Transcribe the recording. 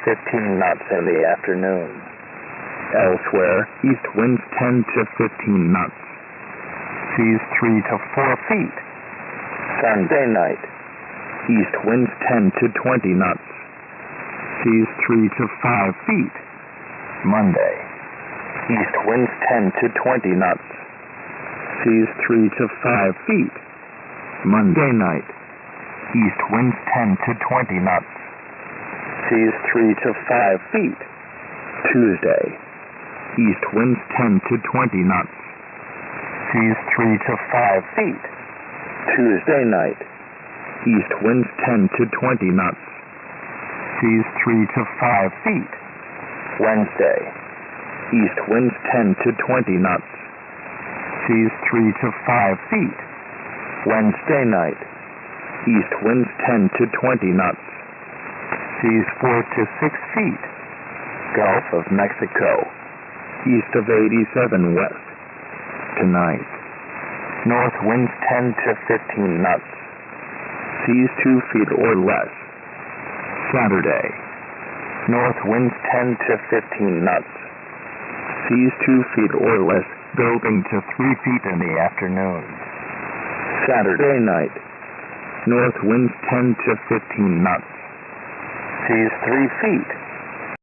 15 knots in the afternoon. Elsewhere, east winds 10 to 15 knots. Seas 3 to 4 feet. Sunday night. East winds 10 to 20 knots. Seas 3 to 5 feet. Monday. East winds 10 to 20 knots. Seas 3 to 5 feet. Monday night. East winds 10 to 20 knots. Seas 3 to 5 feet. Tuesday. East winds 10 to 20 knots. Seas 3 to 5 feet. Tuesday night. East winds 10 to 20 knots. Seas 3 to 5 feet. Wednesday. East winds 10 to 20 knots. Seas 3 to 5 feet. Wednesday night. East winds 10 to 20 knots. Seas 4 to 6 feet. Gulf of Mexico. East of 87 west. Tonight. North winds 10 to 15 knots. Seas 2 feet or less. Saturday. North winds 10 to 15 knots. Seas 2 feet or less, building to 3 feet in the afternoon. Saturday night. North winds 10 to 15 knots. Seas 3 feet.